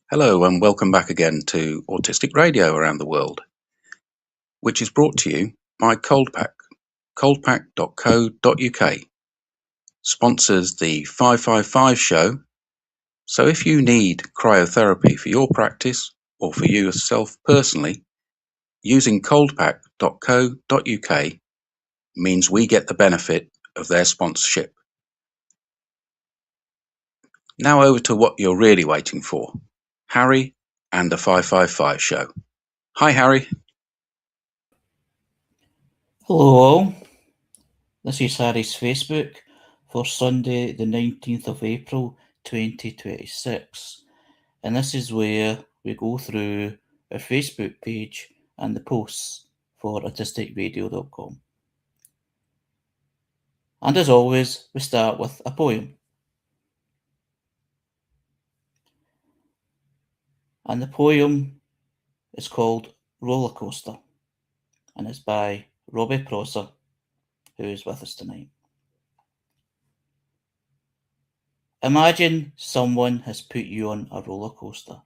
Hello and welcome back again to Autistic Radio around the world, which is brought to you by Coldpack. Coldpack.co.uk sponsors the 555 show, so if you need cryotherapy for your practice or for yourself personally, using coldpack.co.uk means we get the benefit of their sponsorship. Now over to what you're really waiting for, Harry and the 555 show. Hi Harry. Hello all, this is Harry's Facebook for Sunday the 19th of April 2026, and this is where we go through our Facebook page and the posts for autisticradio.com. And as always, we start with a poem. And the poem is called Roller Coaster, and it's by Robbie Prosser, who is with us tonight. Imagine someone has put you on a roller coaster.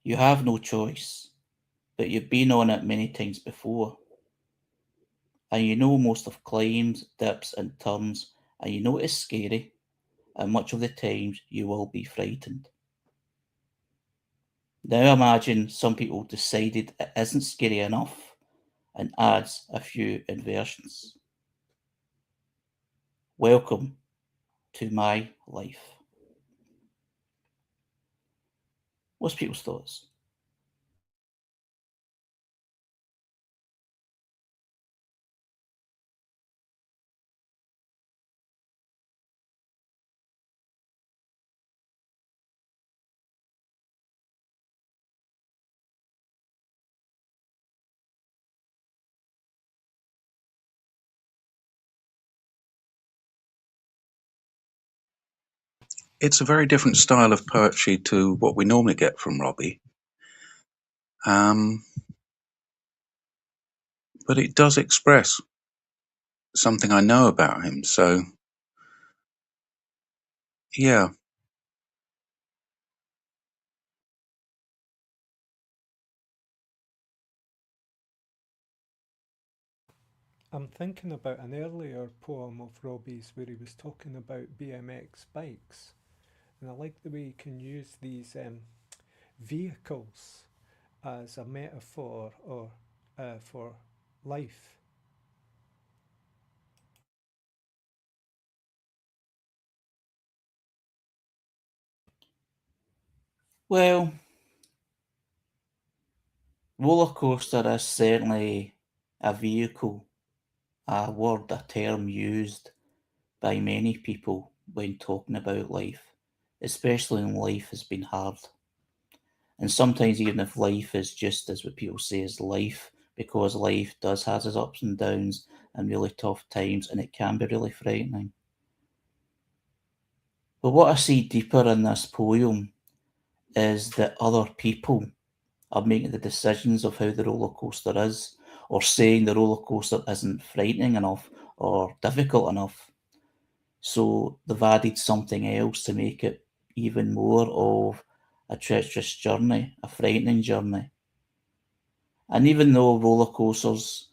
You have no choice, but you've been on it many times before. And you know most of climbs, dips, and turns, and you know it's scary, and much of the times you will be frightened. Now imagine some people decided it isn't scary enough and adds a few inversions. Welcome to my life. What's people's thoughts? It's a very different style of poetry to what we normally get from Robbie. But it does express something I know about him. So, yeah. I'm thinking about an earlier poem of Robbie's where he was talking about BMX bikes, and I like the way he can use these vehicles as a metaphor or for life. Well, roller coaster is certainly a vehicle, a word, a term used by many people when talking about life, especially when life has been hard. And sometimes, even if life is just as what people say is life, because life does have its ups and downs and really tough times, and it can be really frightening. But what I see deeper in this poem is that other people are making the decisions of how the roller coaster is, or saying the roller coaster isn't frightening enough or difficult enough. So they've added something else to make it even more of a treacherous journey, a frightening journey. And even though roller coasters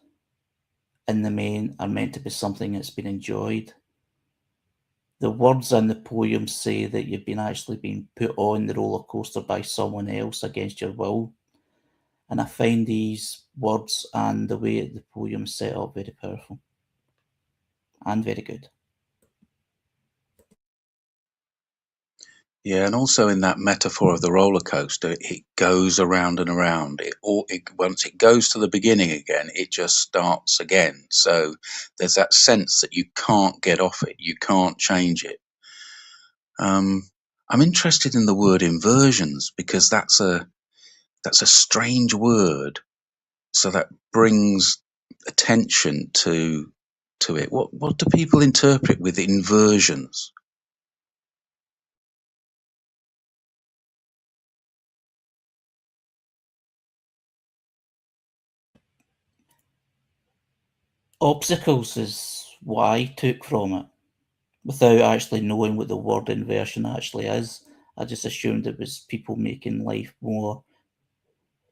in the main are meant to be something that's been enjoyed, the words in the poem say that you've been actually being put on the roller coaster by someone else against your will. And I find these words and the way the poem is set up very powerful and very good. Yeah, and also in that metaphor of the roller coaster, it goes around and around. Once it goes to the beginning again, it just starts again. So there's that sense that you can't get off it, you can't change it. I'm interested in the word inversions because that's a strange word. So that brings attention to it. What do people interpret with inversions? Obstacles is what I took from it. without actually knowing what the word inversion actually is. I just assumed it was people making life more,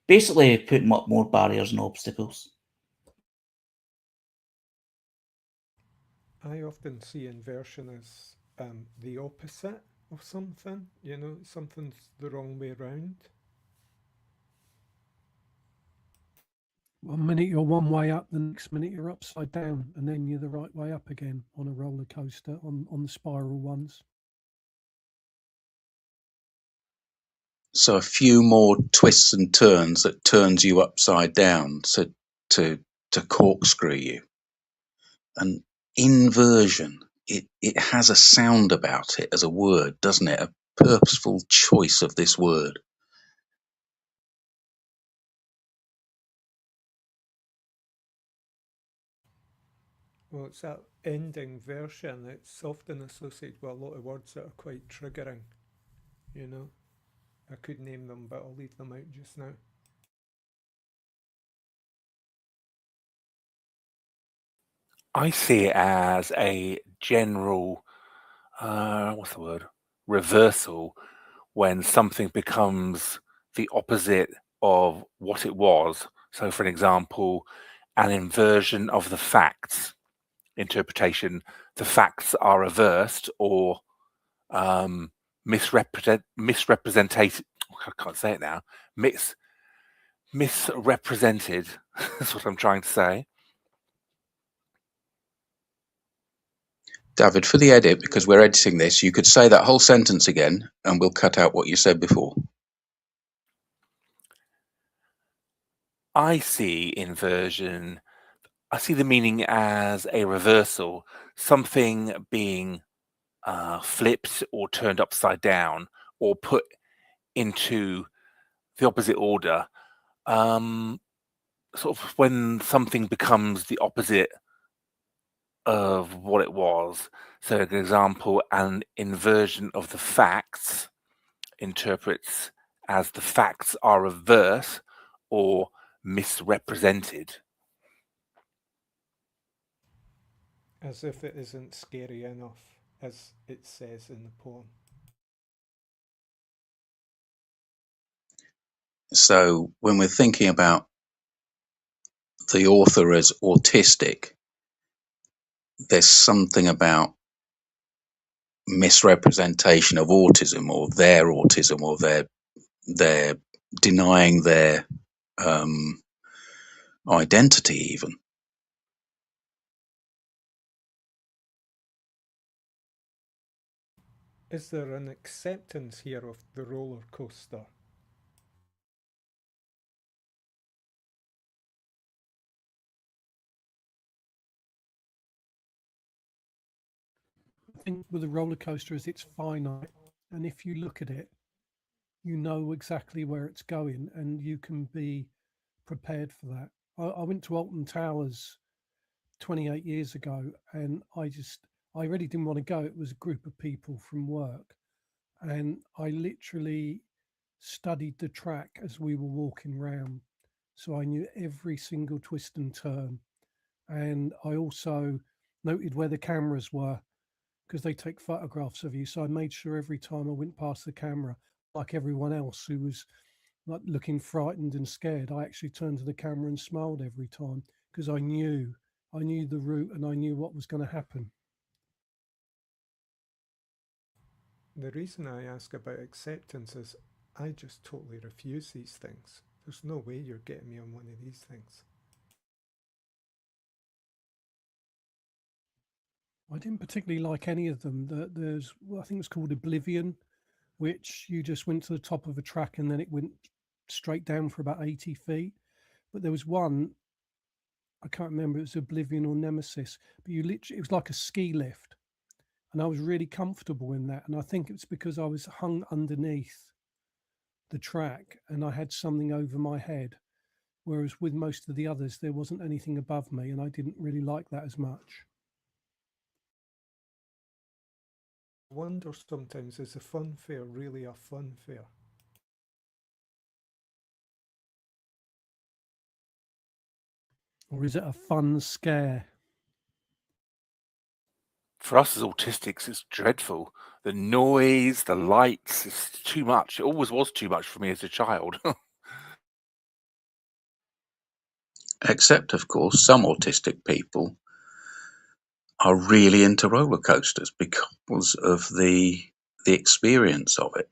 basically putting up more barriers and obstacles. I often see inversion as the opposite of something, something's the wrong way round. 1 minute you're one way up, the next minute you're upside down, and then you're the right way up again on a roller coaster on the spiral ones. So a few more twists and turns that turns you upside down to corkscrew you. And inversion, it has a sound about it as a word, doesn't it? A purposeful choice of this word. Well, it's that ending version. It's often associated with a lot of words that are quite triggering, you know. I could name them, but I'll leave them out just now. I see it as a general, what's the word? Reversal, when something becomes the opposite of what it was. So, for an example, an inversion of the facts interpretation. The facts are reversed or misrepresented. I can't say it now. Misrepresented. That's what I'm trying to say. David, for the edit, because we're editing this, you could say that whole sentence again and we'll cut out what you said before. I see inversion, I see the meaning as a reversal, something being flipped or turned upside down or put into the opposite order. Sort of when something becomes the opposite of what it was. So, an example, an inversion of the facts interprets as the facts are reversed or misrepresented. As if it isn't scary enough, as it says in the poem. So when we're thinking about the author as autistic, there's something about misrepresentation of autism or their denying their identity even. Is there an acceptance here of the roller coaster? I think with a roller coaster is it's finite, and if you look at it, you know exactly where it's going, and you can be prepared for that. I went to Alton Towers 28 years ago, and I really didn't want to go. It was a group of people from work, and I literally studied the track as we were walking round, so I knew every single twist and turn. And I also noted where the cameras were because they take photographs of you. So I made sure every time I went past the camera, like everyone else who was like looking frightened and scared, I actually turned to the camera and smiled every time because I knew the route and I knew what was going to happen. The reason I ask about acceptance is I just totally refuse these things. There's no way you're getting me on one of these things. I didn't particularly like any of them. There's, I think it's called Oblivion, which you just went to the top of a track and then it went straight down for about 80 feet. But there was one, I can't remember, it was Oblivion or Nemesis, but you literally, it was like a ski lift. And I was really comfortable in that. And I think it's because I was hung underneath the track and I had something over my head. Whereas with most of the others, there wasn't anything above me, and I didn't really like that as much. I wonder sometimes, is a fun fair really a fun fair? Or is it a fun scare? For us as autistics, it's dreadful. The noise, the lights, it's too much. It always was too much for me as a child. Except, of course, some autistic people are really into roller coasters because of the experience of it.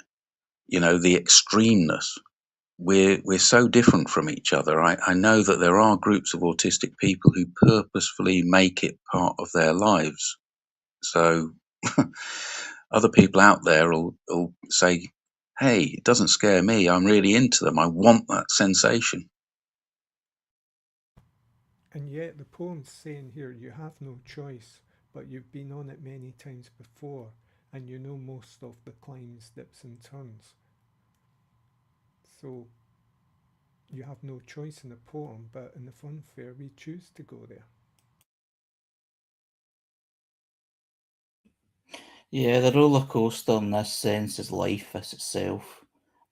You know, the extremeness. We're so different from each other. I know that there are groups of autistic people who purposefully make it part of their lives. So other people out there will say, hey, it doesn't scare me. I'm really into them. I want that sensation. And yet the poem's saying here you have no choice, but you've been on it many times before, and you know most of the climbs, dips, and turns. So you have no choice in the poem, but in the fun fair we choose to go there. Yeah, the roller coaster in this sense is life as itself,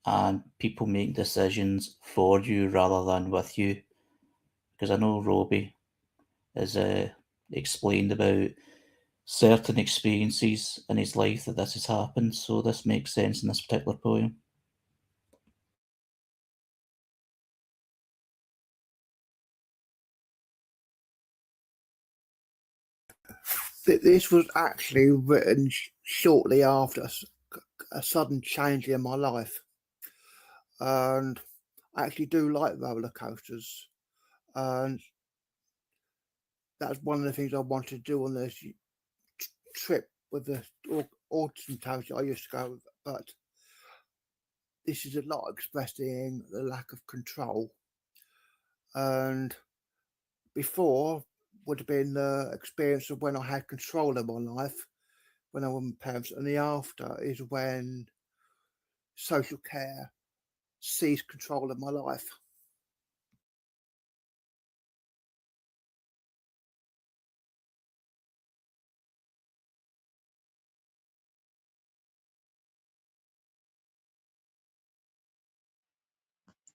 and people make decisions for you rather than with you. Because I know Robbie has explained about certain experiences in his life that this has happened, so this makes sense in this particular poem. This was actually written shortly after a sudden change in my life, and I actually do like roller coasters, and that's one of the things I wanted to do on this trip with the autism coach I used to go with. But this is a lot expressing the lack of control, and before would have been the experience of when I had control of my life when I was with my parents, and the after is when social care seized control of my life.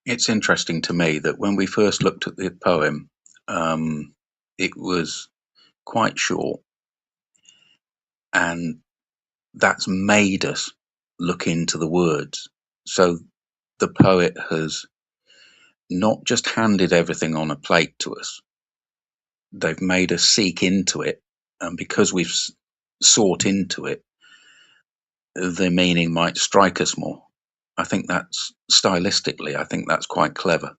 It's interesting to me that when we first looked at the poem, it was quite short, and that's made us look into the words. So the poet has not just handed everything on a plate to us, they've made us seek into it. And because we've sought into it, the meaning might strike us more. I think that's stylistically, I think that's quite clever.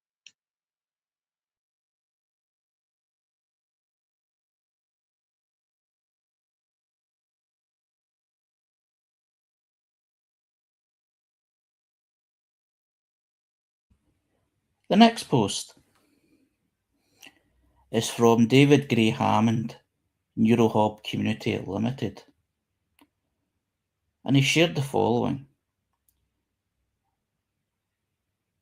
The next post is from David Gray Hammond, Neurohub Community Limited, and he shared the following.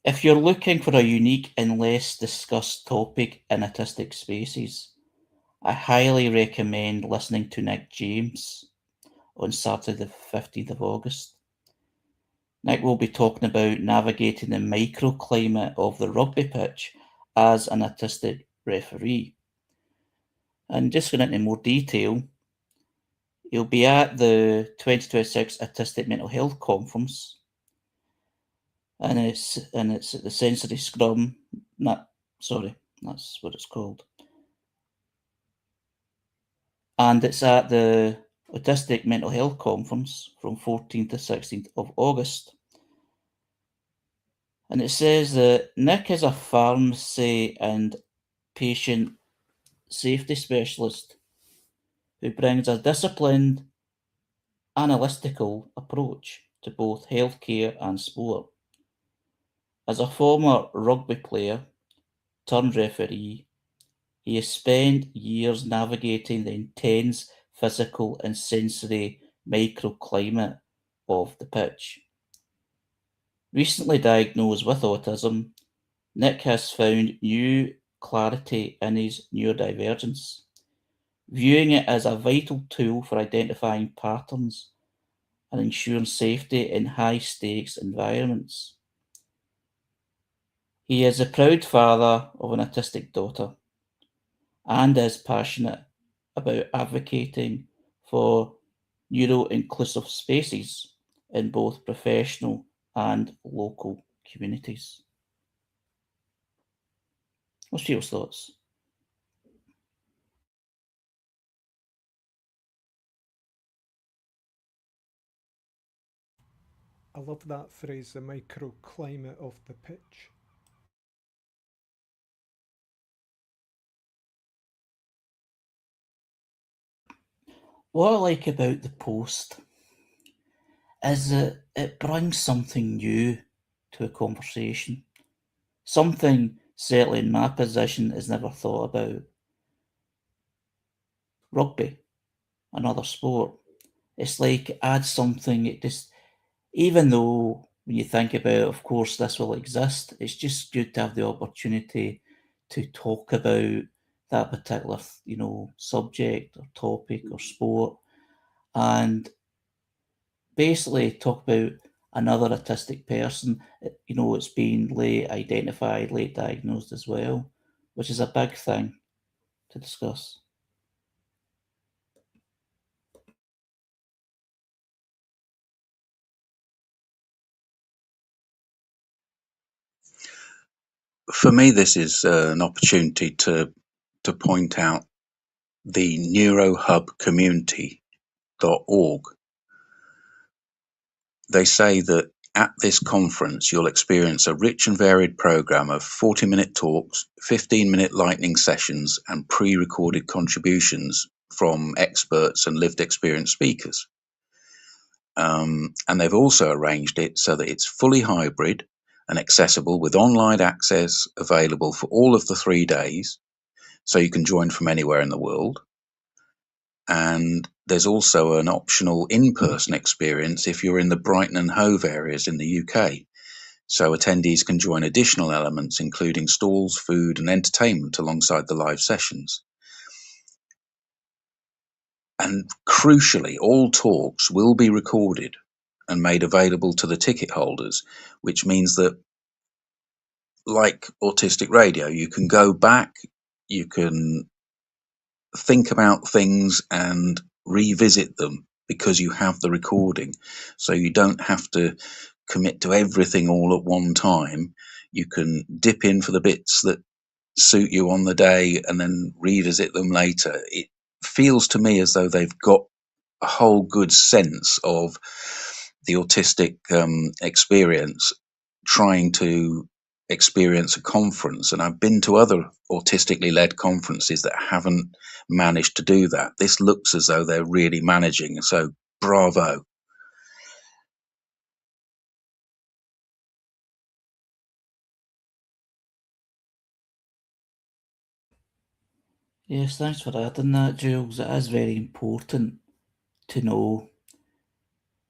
If you're looking for a unique and less discussed topic in autistic spaces, I highly recommend listening to Nick James on Saturday the 15th of August. Nick will be talking about navigating the microclimate of the rugby pitch as an autistic referee. And just going into more detail, he'll be at the 2026 Autistic Mental Health Conference, and it's at the Sensory Scrum. That's what it's called. And it's at the Autistic Mental Health Conference from 14th to 16th of August. And it says that Nick is a pharmacy and patient safety specialist who brings a disciplined, analytical approach to both healthcare and sport. As a former rugby player turned referee, he has spent years navigating the intense physical and sensory microclimate of the pitch. Recently diagnosed with autism, Nick has found new clarity in his neurodivergence, viewing it as a vital tool for identifying patterns and ensuring safety in high-stakes environments. He is a proud father of an autistic daughter and is passionate about advocating for neuro-inclusive spaces in both professional and local communities. What's your thoughts? I love that phrase, the microclimate of the pitch. What I like about the post is that it brings something new to a conversation. Something, certainly in my position, is never thought about. Rugby, another sport. It's like it adds something, it just, even though when you think about it, of course, this will exist, it's just good to have the opportunity to talk about that particular, subject or topic or sport, and basically talk about another autistic person. It's been late identified, late diagnosed as well, which is a big thing to discuss. For me, this is an opportunity to point out the neurohubcommunity.org. They say that at this conference, you'll experience a rich and varied program of 40-minute talks, 15-minute lightning sessions, and pre-recorded contributions from experts and lived experience speakers. And they've also arranged it so that it's fully hybrid and accessible with online access available for all of the 3 days, so you can join from anywhere in the world. And there's also an optional in-person experience if you're in the Brighton and Hove areas in the UK. So attendees can join additional elements, including stalls, food and entertainment alongside the live sessions. And crucially, all talks will be recorded and made available to the ticket holders, which means that, like Autistic Radio, you can go back, you can think about things and revisit them because you have the recording. So you don't have to commit to everything all at one time. You can dip in for the bits that suit you on the day and then revisit them later. It feels to me as though they've got a whole good sense of the autistic experience, trying to experience a conference. And I've been to other autistically led conferences that haven't managed to do that. This looks as though they're really managing, so bravo. Yes, thanks for adding that, Jules. It is very important to know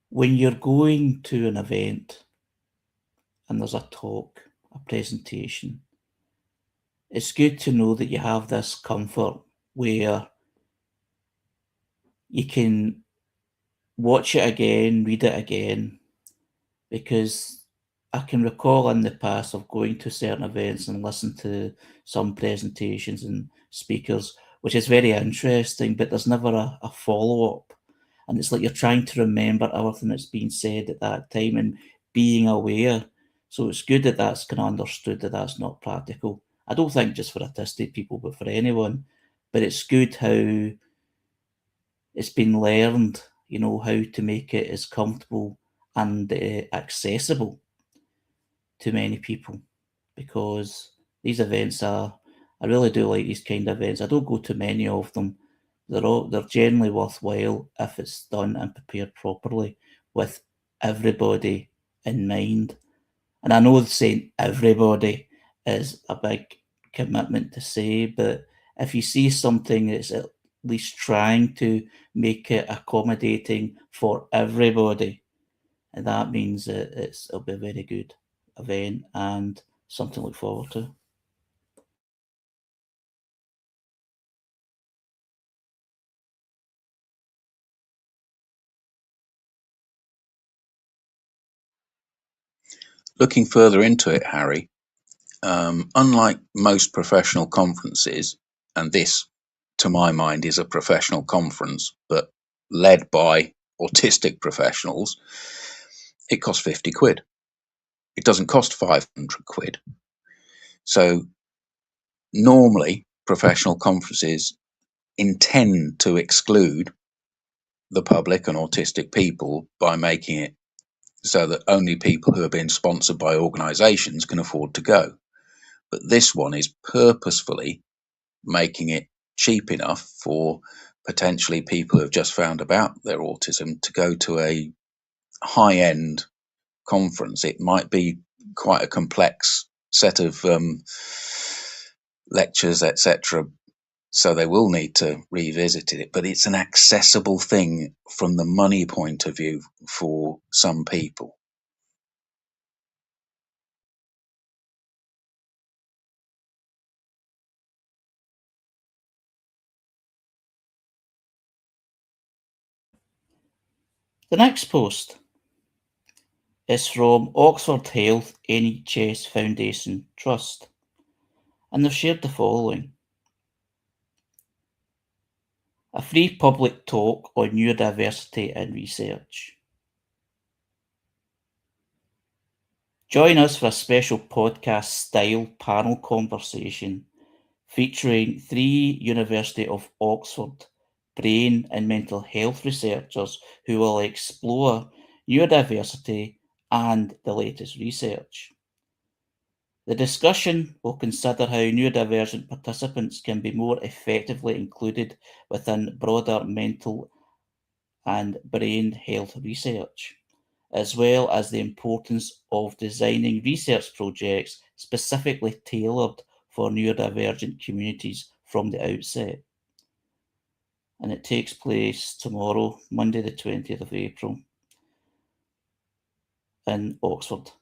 when you're going to an event and there's a talk, a presentation, it's good to know that you have this comfort where you can watch it again, read it again, because I can recall in the past of going to certain events and listen to some presentations and speakers, which is very interesting, but there's never a follow-up. And it's like you're trying to remember everything that's been said at that time and being aware. So it's good that that's kind of understood, that that's not practical. I don't think just for autistic people, but for anyone. But it's good how it's been learned, how to make it as comfortable and accessible to many people, because these events I really do like these kind of events. I don't go to many of them. They're generally worthwhile if it's done and prepared properly with everybody in mind. And I know saying everybody is a big commitment to say, but if you see something that's at least trying to make it accommodating for everybody, and that means that it'll be a very good event and something to look forward to. Looking further into it, Harry, unlike most professional conferences, and this, to my mind, is a professional conference, but led by autistic professionals, it costs 50 quid. It doesn't cost 500 quid. So normally professional conferences intend to exclude the public and autistic people by making it so that only people who are being sponsored by organizations can afford to go. But this one is purposefully making it cheap enough for potentially people who have just found about their autism to go to a high-end conference. It might be quite a complex set of lectures, etc., so they will need to revisit it, but it's an accessible thing from the money point of view for some people. The next post is from Oxford Health NHS Foundation Trust, and they've shared the following. A free public talk on neurodiversity and research. Join us for a special podcast-style panel conversation featuring 3 University of Oxford brain and mental health researchers who will explore neurodiversity and the latest research. The discussion will consider how neurodivergent participants can be more effectively included within broader mental and brain health research, as well as the importance of designing research projects specifically tailored for neurodivergent communities from the outset. And it takes place tomorrow, Monday the 20th of April, in Oxford.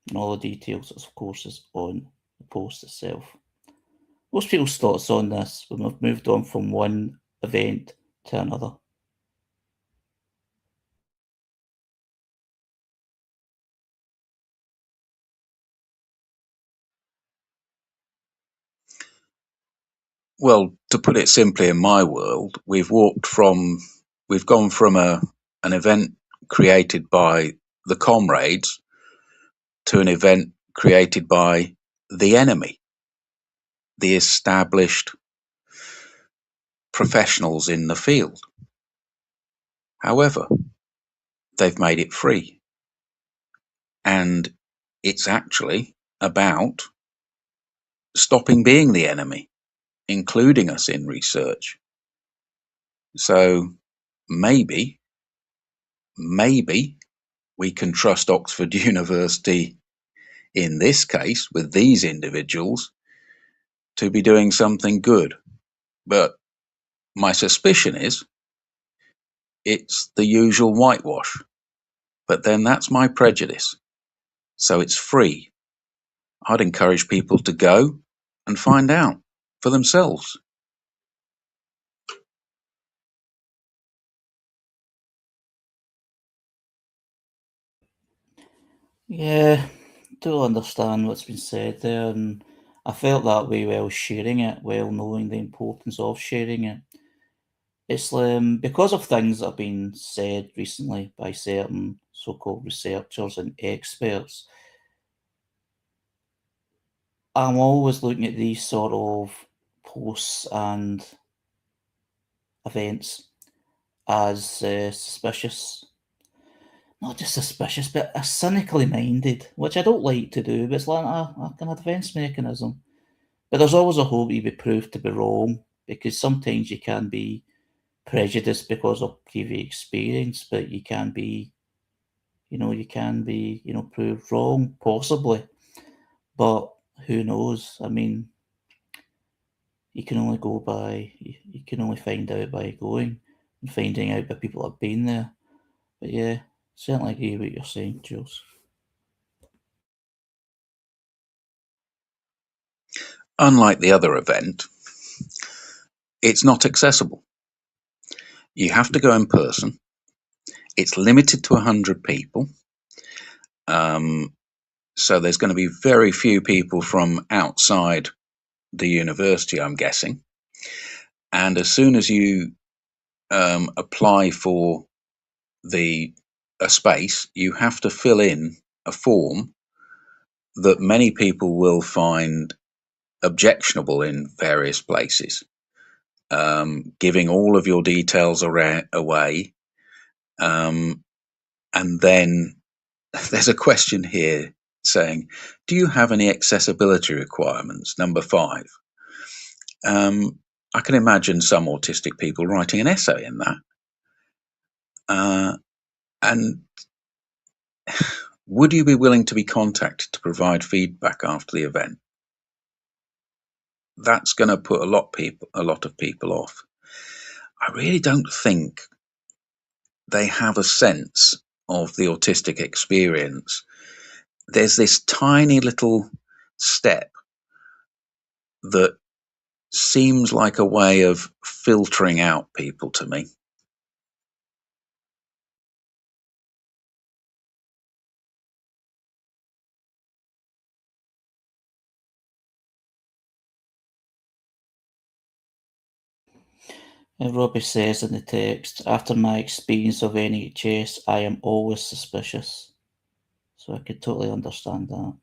And all the details, of course, is on the post itself. Most people's thoughts on this when we've moved on from one event to another. Well, to put it simply, in my world, we've gone from an event created by the comrades to an event created by the enemy, the established professionals in the field. However, they've made it free, and it's actually about stopping being the enemy, including us in research. So maybe we can trust Oxford University in this case with these individuals to be doing something good. But my suspicion is it's the usual whitewash. But then that's my prejudice. So it's free. I'd encourage people to go and find out for themselves. Yeah, do understand what's been said there, and I felt that way while sharing it, while knowing the importance of sharing it. It's because of things that have been said recently by certain so-called researchers and experts. I'm always looking at these sort of posts and events as suspicious. Not just suspicious, but cynically minded, which I don't like to do, but it's like a kind of defence mechanism. But there's always a hope you be proved to be wrong, because sometimes you can be prejudiced because of previous experience, but you can be, proved wrong, possibly. But who knows? I mean, you can only you can only find out by going and finding out by people that have been there. But yeah, certainly agree with what you're saying, Jules. Unlike the other event, it's not accessible. You have to go in person. It's limited to 100 people. So there's going to be very few people from outside the university, I'm guessing. And as soon as you apply for a space, you have to fill in a form that many people will find objectionable in various places, giving all of your details away. And then there's a question here saying, do you have any accessibility requirements? Number 5. I can imagine some autistic people writing an essay in that. And would you be willing to be contacted to provide feedback after the event? That's going to put a lot of people off. I really don't think they have a sense of the autistic experience. There's this tiny little step that seems like a way of filtering out people to me. And Robbie says in the text, after my experience of NHS, I am always suspicious. So I could totally understand that.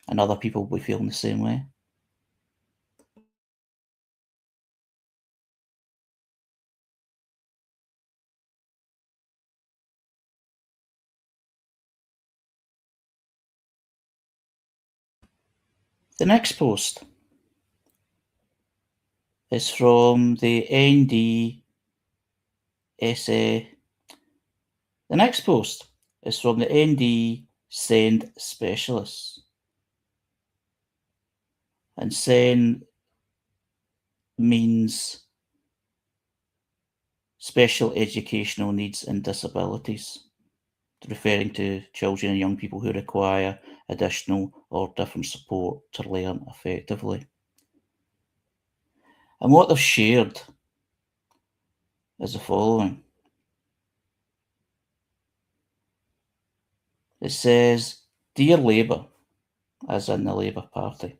And other people will be feeling the same way. The next post is from the ND essay. The next post is from the ND SEND specialists. And SEND means special educational needs and disabilities, referring to children and young people who require additional or different support to learn effectively. And what they've shared is the following. It says, Dear Labour, as in the Labour Party,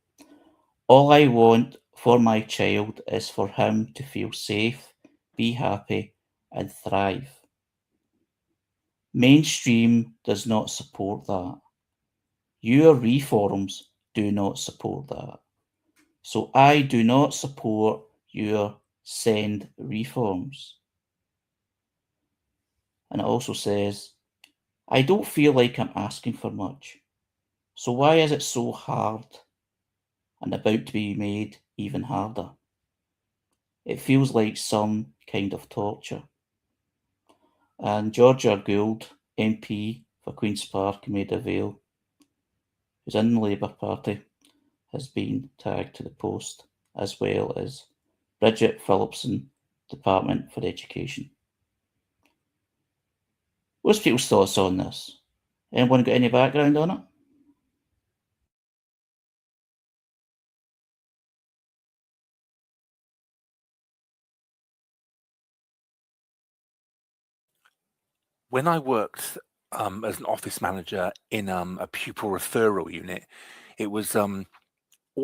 all I want for my child is for him to feel safe, be happy, and thrive. Mainstream does not support that. Your reforms do not support that. So I do not support your SEND reforms. And it also says, I don't feel like I'm asking for much. So why is it so hard and about to be made even harder? It feels like some kind of torture. And Georgia Gould, MP for Queen's Park, Maida Vale, who's in the Labour Party, has been tagged to the post, as well as Bridget Phillipson, Department for Education. What's people's thoughts on this? Anyone got any background on it? When I worked as an office manager in a pupil referral unit, it was all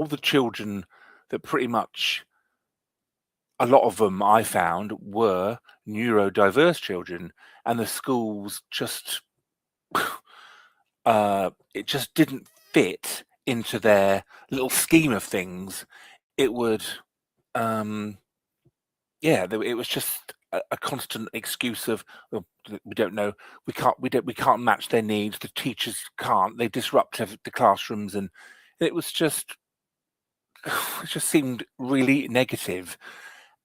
the children that pretty much, a lot of them I found were neurodiverse children, and the schools just it just didn't fit into their little scheme of things. It would it was just a constant excuse of, well, we don't know, we can't match their needs, the teachers can't, they disrupt the classrooms, and it was just it just seemed really negative.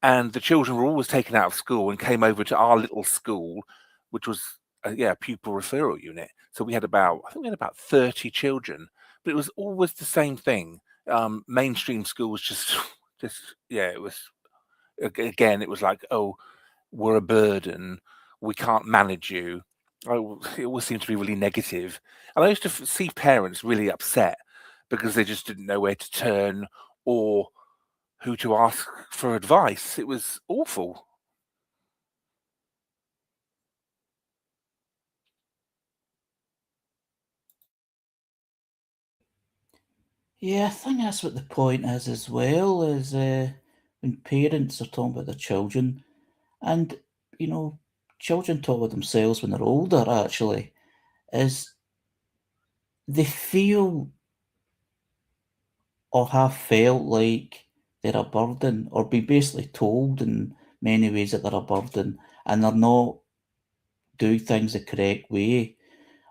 And the children were always taken out of school and came over to our little school, which was a pupil referral unit. So we had about 30 children, but it was always the same thing. Mainstream schools just it was, again, it was like, oh, we're a burden, we can't manage you. It always seemed to be really negative. And I used to see parents really upset because they just didn't know where to turn or who to ask for advice. It was awful. Yeah, I think that's what the point is as well, is when parents are talking about their children, And, children talk about themselves when they're older, actually, is they feel or have felt like they're a burden, or been basically told in many ways that they're a burden, and they're not doing things the correct way,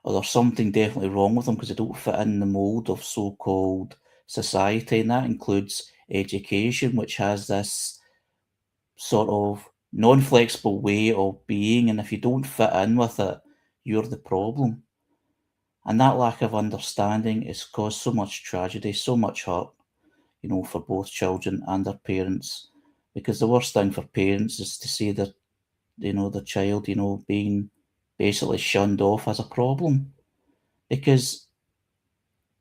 or there's something definitely wrong with them because they don't fit in the mold of so-called society, and that includes education, which has this sort of non-flexible way of being, and if you don't fit in with it, you're the problem. And that lack of understanding has caused so much tragedy, so much hurt, for both children and their parents. Because the worst thing for parents is to see their, their child, being basically shunned off as a problem. Because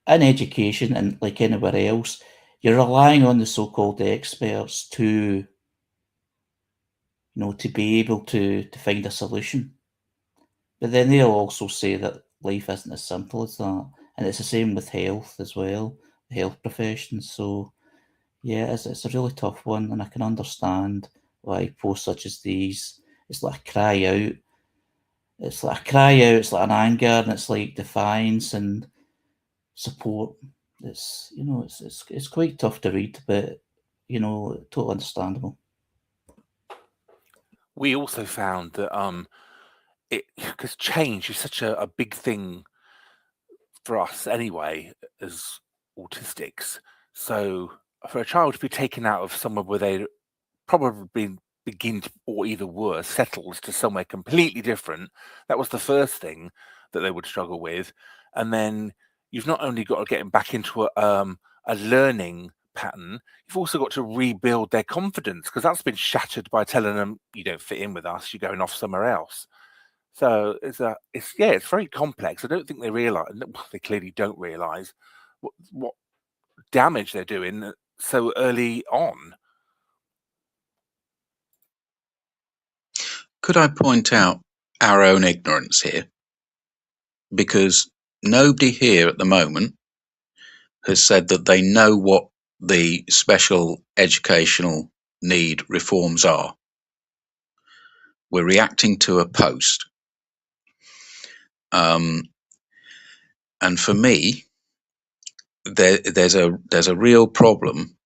in education, and like anywhere else, you're relying on the so-called experts to, to be able to find a solution. But then they'll also say that life isn't as simple as that. And it's the same with health as well, the health professions. So, yeah, it's a really tough one, and I can understand why posts such as these, it's like a cry out. It's like a cry out, it's like an anger, and it's like defiance and support. It's, it's quite tough to read, but, totally understandable. We also found that because change is such a big thing for us anyway as autistics. So for a child to be taken out of somewhere where they probably begin to, or either worse, settles to somewhere completely different, that was the first thing that they would struggle with. And then you've not only got to get them back into a learning pattern, you've also got to rebuild their confidence, because that's been shattered by telling them you don't fit in with us, you're going off somewhere else. So it's very complex. I don't think they realize, they clearly don't realize what damage they're doing so early on. Could I point out our own ignorance here? Because nobody here at the moment has said that they know what the special educational need reforms are. We're reacting to a post. And for me, there's a real problem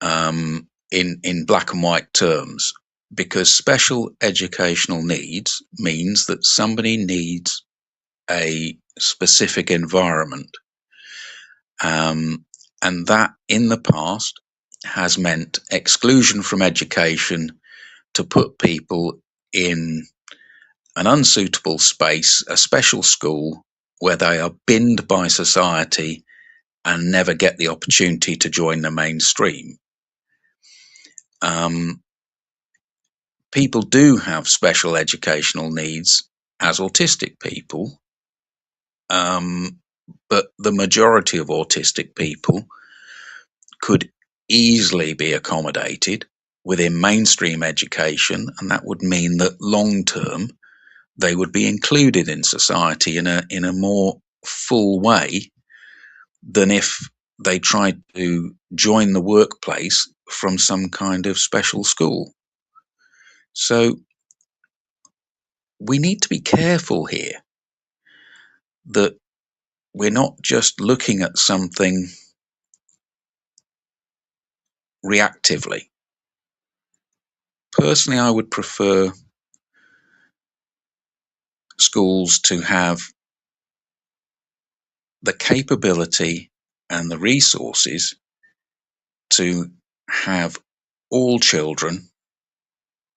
in black and white terms, because special educational needs means that somebody needs a specific environment, and that in the past has meant exclusion from education to put people in an unsuitable space, a special school, where they are binned by society and never get the opportunity to join the mainstream. People do have special educational needs as autistic people, but the majority of autistic people could easily be accommodated within mainstream education, and that would mean that long term they would be included in society in a more full way than if they tried to join the workplace from some kind of special school. So we need to be careful here that we're not just looking at something reactively. Personally, I would prefer schools to have the capability and the resources to have all children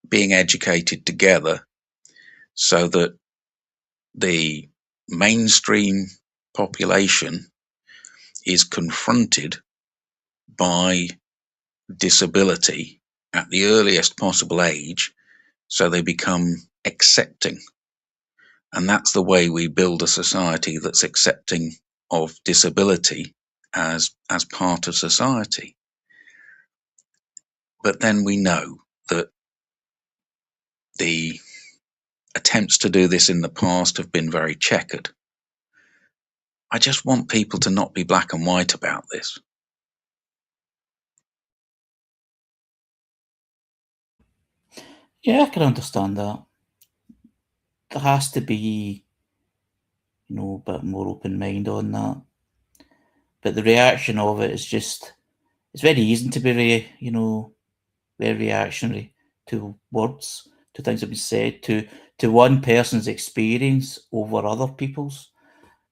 being educated together, so that the mainstream population is confronted by disability at the earliest possible age, so they become accepting. And that's the way we build a society that's accepting of disability as part of society. But then we know that the attempts to do this in the past have been very checkered. I just want people to not be black and white about this. Yeah, I can understand that. There has to be, a bit more open mind on that. But the reaction of it is just, it's very easy to be, very reactionary to words, to things that have been said, to one person's experience over other people's.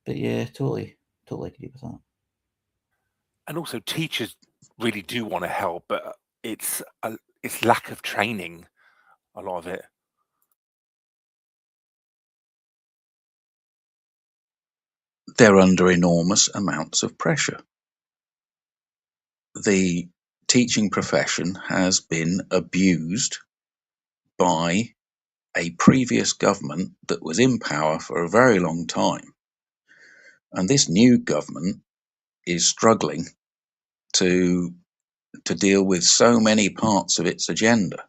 But yeah, totally agree with that. And also, teachers really do want to help, but it's lack of training, a lot of it. They're under enormous amounts of pressure. The teaching profession has been abused by a previous government that was in power for a very long time. And this new government is struggling to deal with so many parts of its agenda.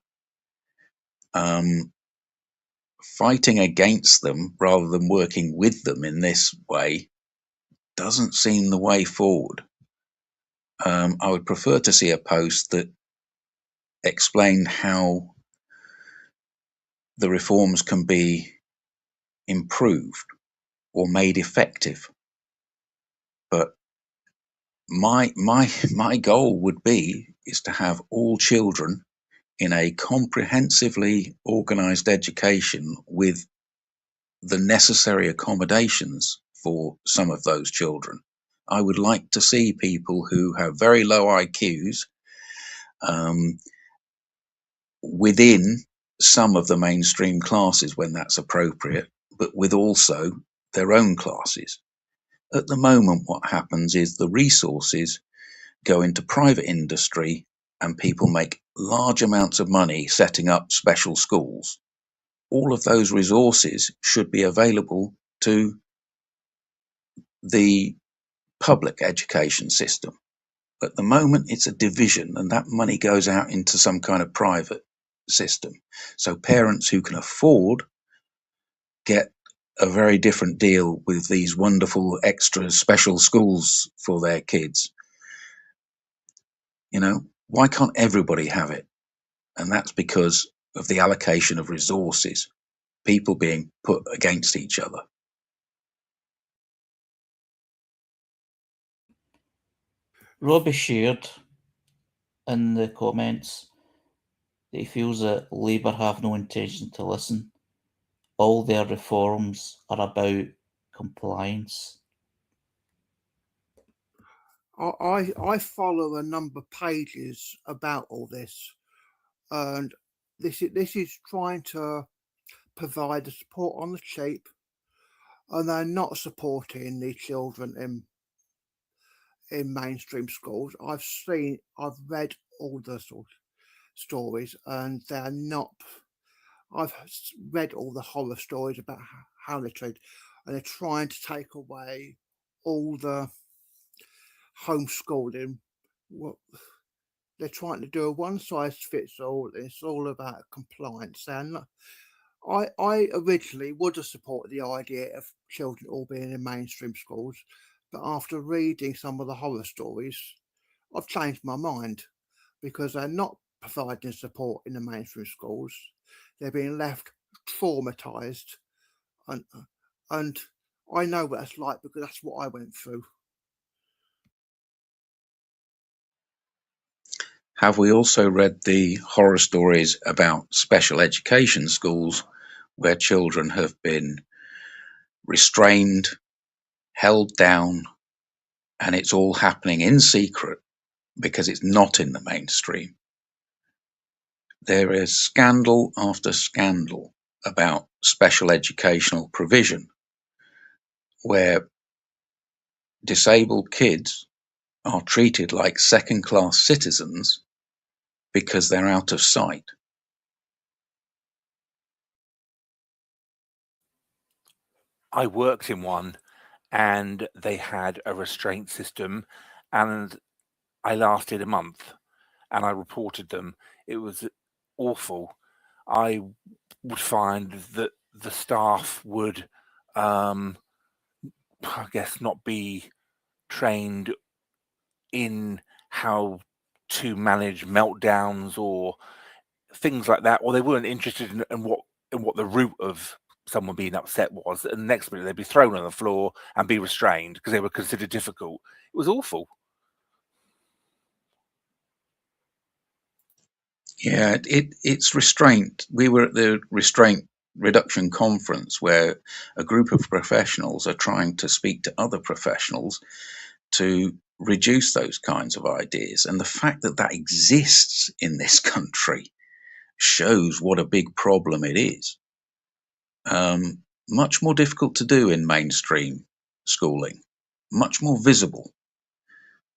Fighting against them rather than working with them in this way doesn't seem the way forward. I would prefer to see a post that explained how the reforms can be improved or made effective. But my goal would be is to have all children in a comprehensively organized education with the necessary accommodations for some of those children. I would like to see people who have very low IQs within some of the mainstream classes when that's appropriate, but with also their own classes. At the moment, what happens is the resources go into private industry and people make large amounts of money setting up special schools. All of those resources should be available to the public education system. At the moment, it's a division, and that money goes out into some kind of private system. So parents who can afford get a very different deal with these wonderful extra special schools for their kids. Why can't everybody have it? And that's because of the allocation of resources, people being put against each other. Robbie shared in the comments that he feels that Labour have no intention to listen. All their reforms are about compliance. I follow a number of pages about all this, and this is trying to provide the support on the cheap, and they're not supporting the children in mainstream schools. I've read all the sort of stories, and they're not. I've read all the horror stories about how they're treated, and they're trying to take away all the homeschooling. Well, they're trying to do a one size fits all. It's all about compliance. And I originally would have supported the idea of children all being in mainstream schools, but after reading some of the horror stories, I've changed my mind because they're not providing support in the mainstream schools. They're being left traumatized, and I know what that's like because that's what I went through. Have we also read the horror stories about special education schools where children have been restrained, held down, and it's all happening in secret because it's not in the mainstream? There is scandal after scandal about special educational provision where disabled kids are treated like second-class citizens because they're out of sight. I worked in one and they had a restraint system, and I lasted a month and I reported them. It was awful. I would find that the staff would, I guess, not be trained in how to manage meltdowns or things like that, or they weren't interested in what the root of someone being upset was, and the next minute they'd be thrown on the floor and be restrained because they were considered difficult. It was awful. Yeah, it's restraint. We were at the restraint reduction conference where a group of professionals are trying to speak to other professionals to reduce those kinds of ideas. And the fact that that exists in this country shows what a big problem it is. Much more difficult to do in mainstream schooling, much more visible.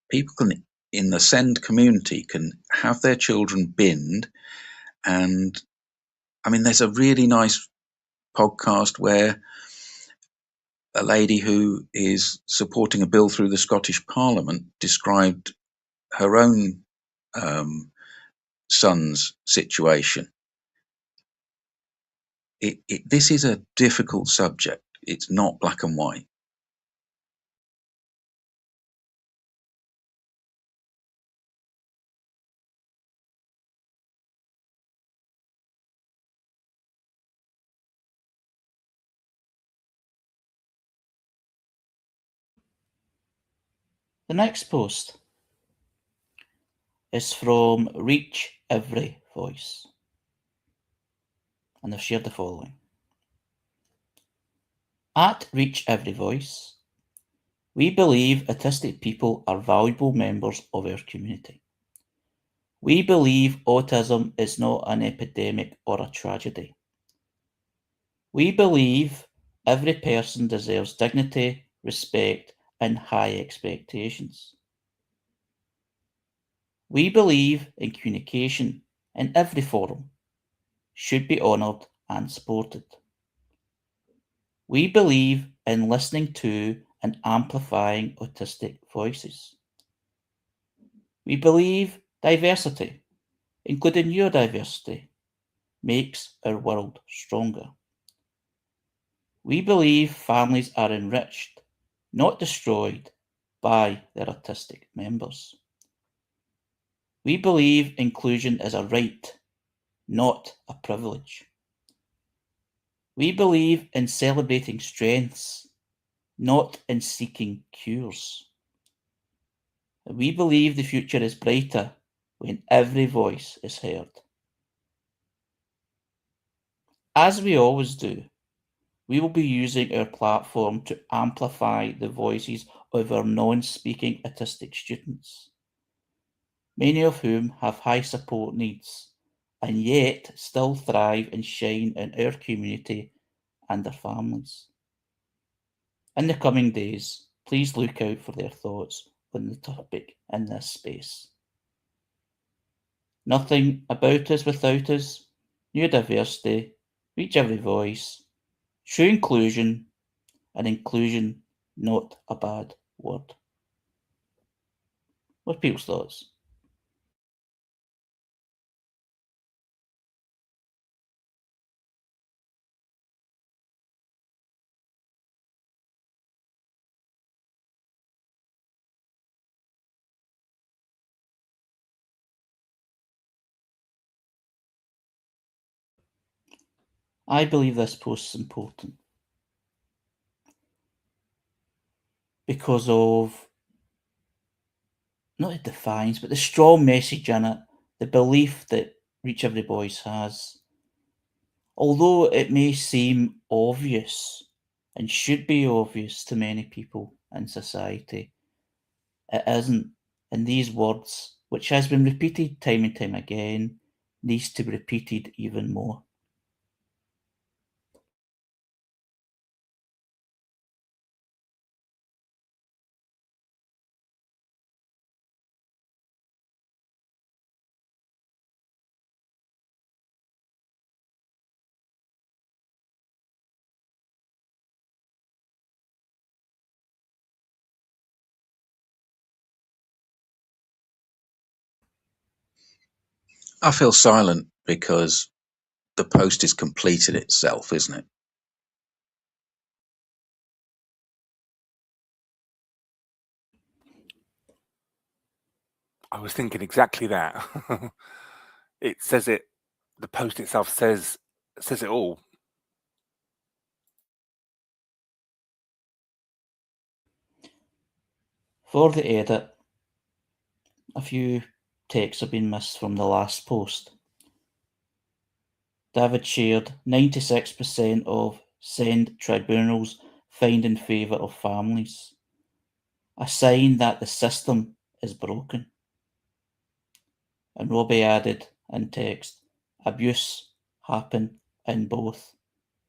People can, in the SEND community, can have their children binned. And I mean, there's a really nice podcast where a lady who is supporting a bill through the Scottish Parliament described her own son's situation. This is a difficult subject. It's not black and white. The next post is from Reach Every Voice, and they've shared the following. At Reach Every Voice, we believe autistic people are valuable members of our community. We believe autism is not an epidemic or a tragedy. We believe every person deserves dignity, respect, and high expectations. We believe in communication in every forum should be honoured and supported. We believe in listening to and amplifying autistic voices. We believe diversity, including neurodiversity, makes our world stronger. We believe families are enriched, not destroyed, by their autistic members. We believe inclusion is a right, not a privilege. We believe in celebrating strengths, not in seeking cures. We believe the future is brighter when every voice is heard. As we always do, we will be using our platform to amplify the voices of our non-speaking autistic students, many of whom have high support needs and yet still thrive and shine in our community and their families. In the coming days, please look out for their thoughts on the topic in this space. Nothing about us without us, neurodiversity, reach every voice, true inclusion, and inclusion not a bad word. What are people's thoughts? I believe this post is important because of not the defiance, but the strong message in it, the belief that Reach Every Voice has. Although it may seem obvious and should be obvious to many people in society, it isn't. And these words, which has been repeated time and time again, needs to be repeated even more. I feel silent because the post has completed itself, isn't it? I was thinking exactly that. It says it the post itself says it all. For the edit, a few texts have been missed from the last post. David shared 96% of send tribunals find in favour of families, a sign that the system is broken. And Robbie added in text, abuse happen in both,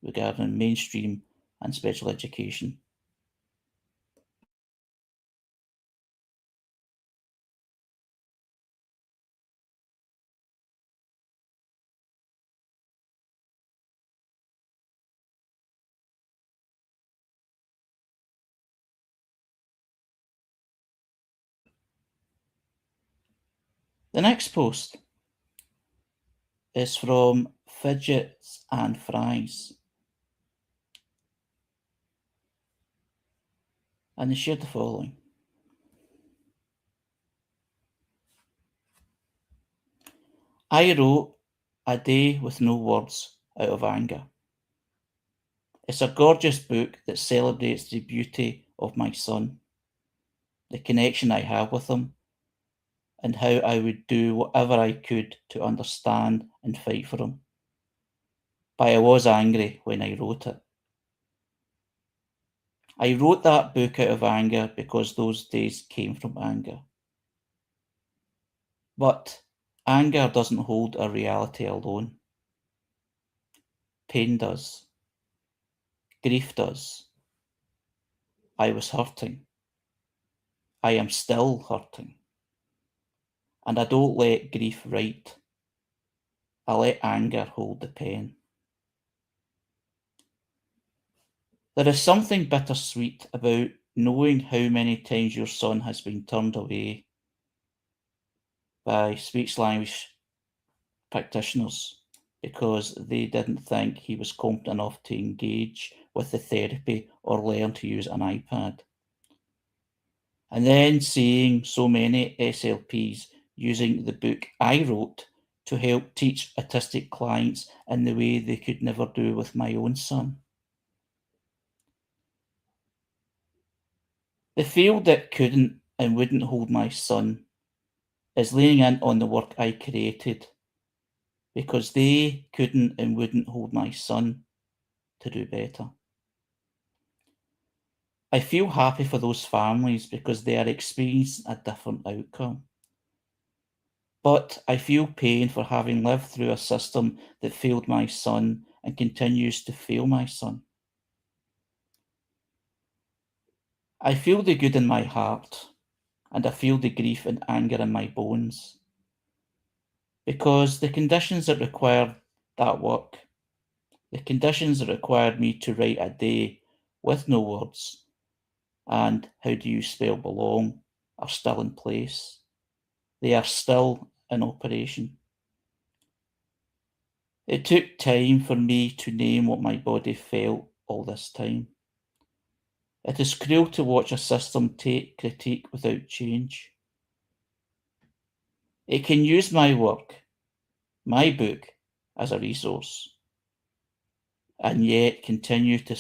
regarding mainstream and special education. The next post is from Fidgets and Fries. And they shared the following. I wrote A Day with No Words out of anger. It's a gorgeous book that celebrates the beauty of my son, the connection I have with him, and how I would do whatever I could to understand and fight for him. But I was angry when I wrote it. I wrote that book out of anger because those days came from anger. But anger doesn't hold a reality alone. Pain does. Grief does. I was hurting. I am still hurting. And I don't let grief write. I let anger hold the pen. There is something bittersweet about knowing how many times your son has been turned away by speech language practitioners because they didn't think he was competent enough to engage with the therapy or learn to use an iPad. And then seeing so many SLPs using the book I wrote to help teach autistic clients in the way they could never do with my own son. The field that couldn't and wouldn't hold my son is leaning in on the work I created because they couldn't and wouldn't hold my son to do better. I feel happy for those families because they are experiencing a different outcome. But I feel pain for having lived through a system that failed my son and continues to fail my son. I feel the good in my heart, and I feel the grief and anger in my bones. Because the conditions that required that work, the conditions that required me to write a day with no words, and how do you spell belong, are still in place. They are still in operation. It took time for me to name what my body felt all this time. It is cruel to watch a system take critique without change. It can use my work, my book, as a resource, and yet continue to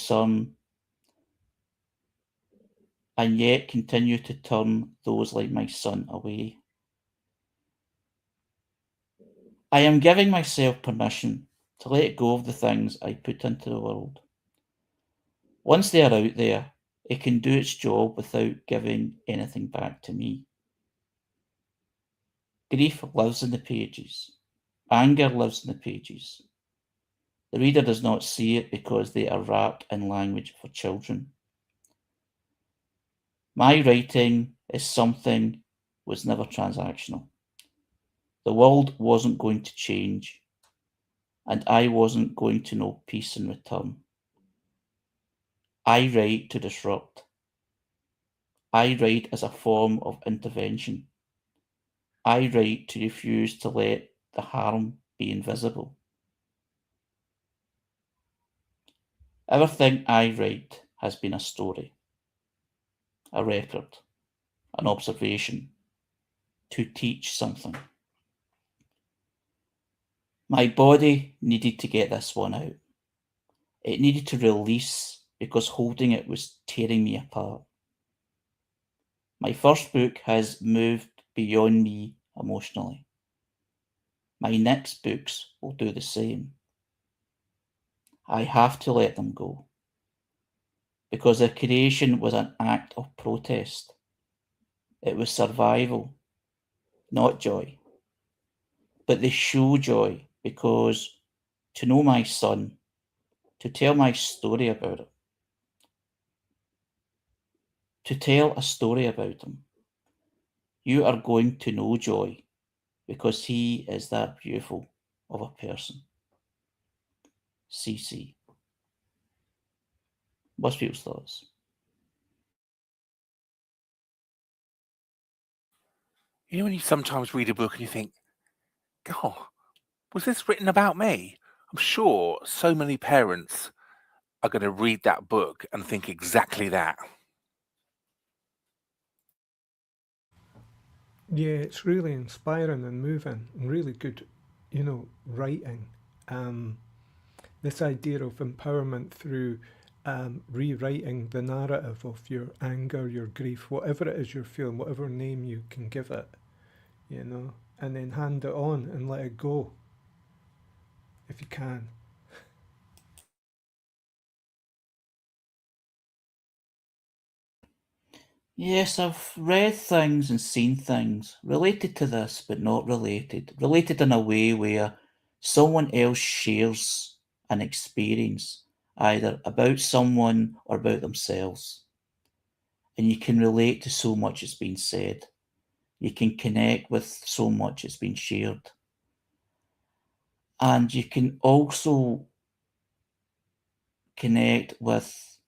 turn those like my son away. I am giving myself permission to let go of the things I put into the world. Once they are out there, it can do its job without giving anything back to me. Grief lives in the pages. Anger lives in the pages. The reader does not see it because they are wrapped in language for children. My writing is something was never transactional. The world wasn't going to change, and I wasn't going to know peace in return. I write to disrupt. I write as a form of intervention. I write to refuse to let the harm be invisible. Everything I write has been a story, a record, an observation, to teach something. My body needed to get this one out. It needed to release because holding it was tearing me apart. My first book has moved beyond me emotionally. My next books will do the same. I have to let them go because their creation was an act of protest. It was survival, not joy. But they show joy because to know my son, to tell my story about it, to tell a story about him, you are going to know joy because he is that beautiful of a person. CC. What's people's thoughts? You know, when you sometimes read a book and you think, God, was this written about me? I'm sure so many parents are going to read that book and think exactly that. Yeah, it's really inspiring and moving and really good, writing. This idea of empowerment through rewriting the narrative of your anger, your grief, whatever it is you're feeling, whatever name you can give it, and then hand it on and let it go if you can. Yes, I've read things and seen things related to this, but not related. Related in a way where someone else shares an experience, either about someone or about themselves. And you can relate to so much that's been said. You can connect with so much that's been shared. And you can also connect with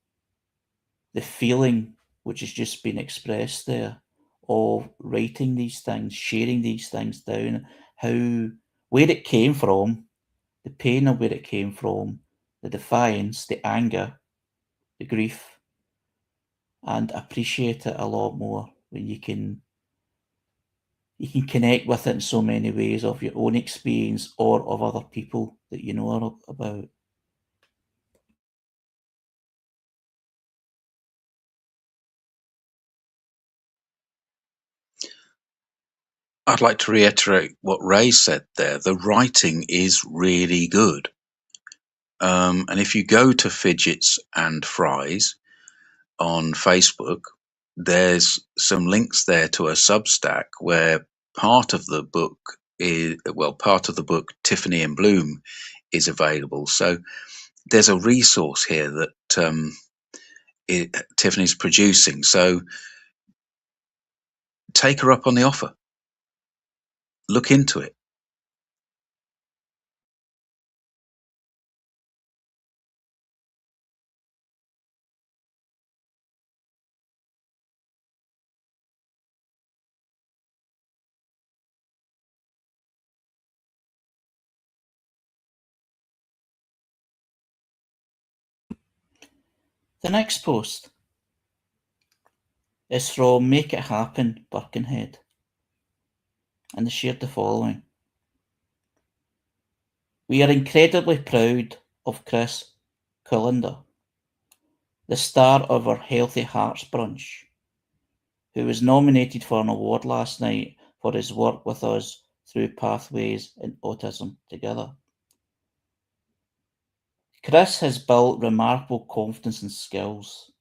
the feeling which has just been expressed there of writing these things, sharing these things down, where it came from, the pain of where it came from, the defiance, the anger, the grief, and appreciate it a lot more when you can connect with it in so many ways of your own experience or of other people that you know about. I'd like to reiterate what Ray said there. The writing is really good. And if you go to Fidgets and Fries on Facebook, there's some links there to a Substack where part of the book Tiffany and Bloom is available. So there's a resource here that Tiffany's producing. So take her up on the offer. Look into it. The next post is from Make It Happen Birkenhead, and they shared the following. We are incredibly proud of Chris Cullender, the star of our Healthy Hearts brunch, who was nominated for an award last night for his work with us through Pathways in Autism Together. Chris has built remarkable confidence and skills,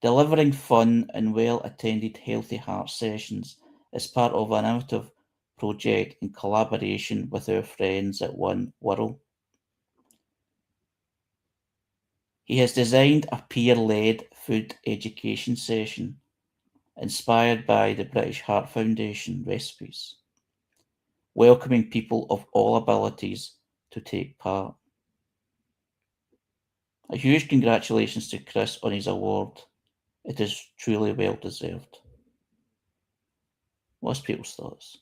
delivering fun and well-attended Healthy Hearts sessions as part of an innovative project in collaboration with our friends at One World. He has designed a peer-led food education session inspired by the British Heart Foundation recipes, welcoming people of all abilities to take part. A huge congratulations to Chris on his award. It is truly well deserved. What's people's thoughts?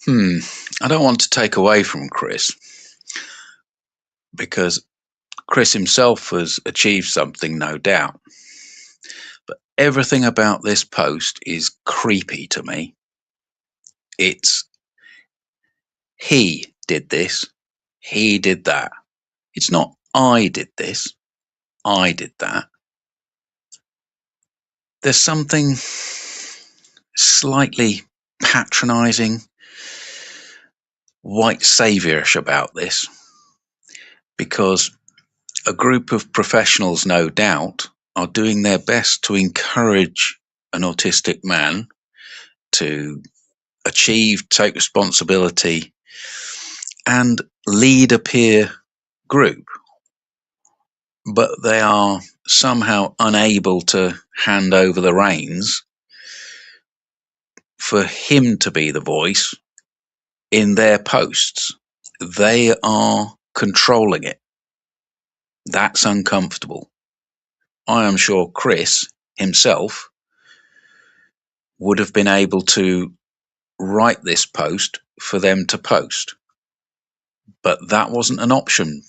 I don't want to take away from Chris, because Chris himself has achieved something, no doubt. But everything about this post is creepy to me. It's he did this, he did that. It's not I did this, I did that. There's something slightly patronizing, white saviorish about this, because a group of professionals, no doubt, are doing their best to encourage an autistic man to achieve, take responsibility, and lead a peer group. But they are somehow unable to hand over the reins for him to be the voice in their posts. They are controlling it. That's uncomfortable. I am sure Chris himself would have been able to write this post for them to post, but that wasn't an option.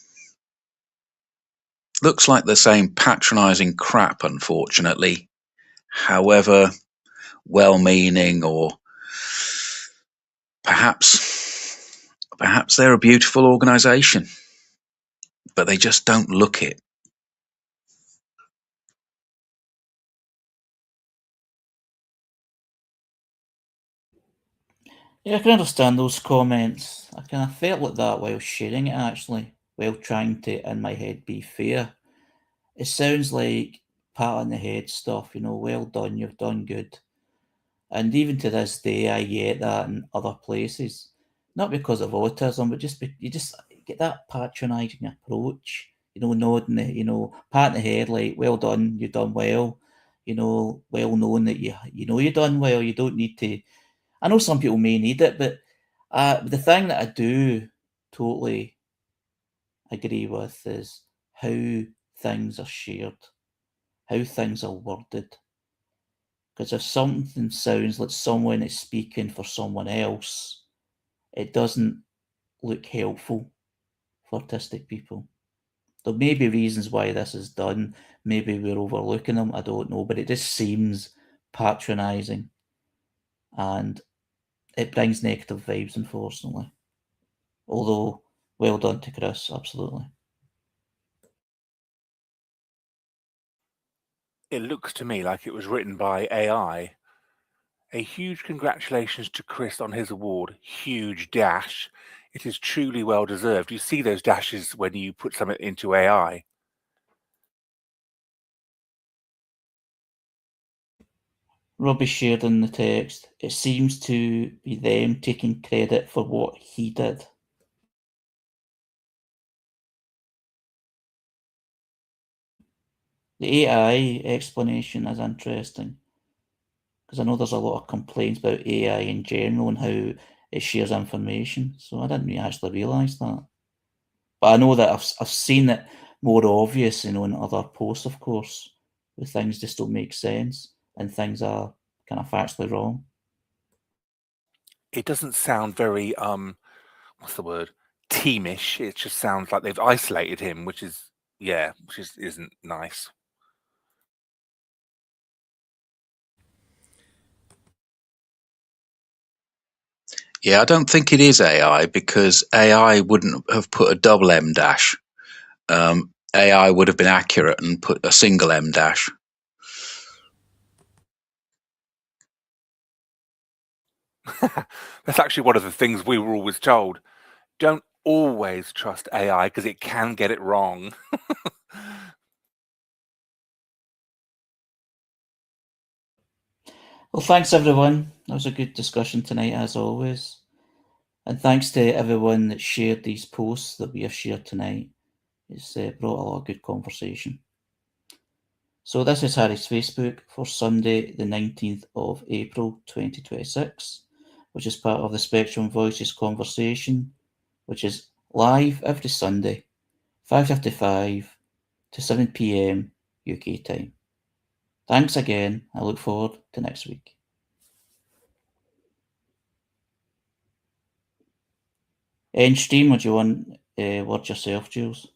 Looks like the same patronizing crap, unfortunately, however well-meaning, or perhaps they're a beautiful organization, but they just don't look it. Yeah, I can understand those comments. I kind of felt like that while sharing it, actually, while trying to, in my head, be fair. It sounds like pat on the head stuff, well done, you've done good. And even to this day, I get that in other places. Not because of autism, but you just get that patronising approach, nodding, patting the head like, well done, you've done well, well known that you've done well, you don't need to. I know some people may need it, but the thing that I do totally agree with is how things are shared, how things are worded. Because if something sounds like someone is speaking for someone else, it doesn't look helpful for autistic people. There may be reasons why this is done. Maybe we're overlooking them. I don't know. But it just seems patronising. And it brings negative vibes, unfortunately. Although, well done to Chris, absolutely. It looks to me like it was written by AI. A huge congratulations to Chris on his award. Huge dash. It is truly well deserved. You see those dashes when you put something into AI. Robbie shared in the text, it seems to be them taking credit for what he did. The AI explanation is interesting, because I know there's a lot of complaints about AI in general and how it shares information. So I didn't actually realise that. But I know that I've seen it more obvious, in other posts, of course, where things just don't make sense and things are kind of factually wrong. It doesn't sound very what's the word? Teamish. It just sounds like they've isolated him, which isn't nice. Yeah, I don't think it is AI, because AI wouldn't have put a double M dash. AI would have been accurate and put a single M dash. That's actually one of the things we were always told. Don't always trust AI because it can get it wrong. Well, thanks everyone. That was a good discussion tonight, as always. And thanks to everyone that shared these posts that we have shared tonight. It's brought a lot of good conversation. So this is Harry's Facebook for Sunday, the 19th of April 2026, which is part of the Spectrum Voices Conversation, which is live every Sunday, 5:55 to 7 p.m. UK time. Thanks again. I look forward to next week. End stream, or do you want word yourself, Jules?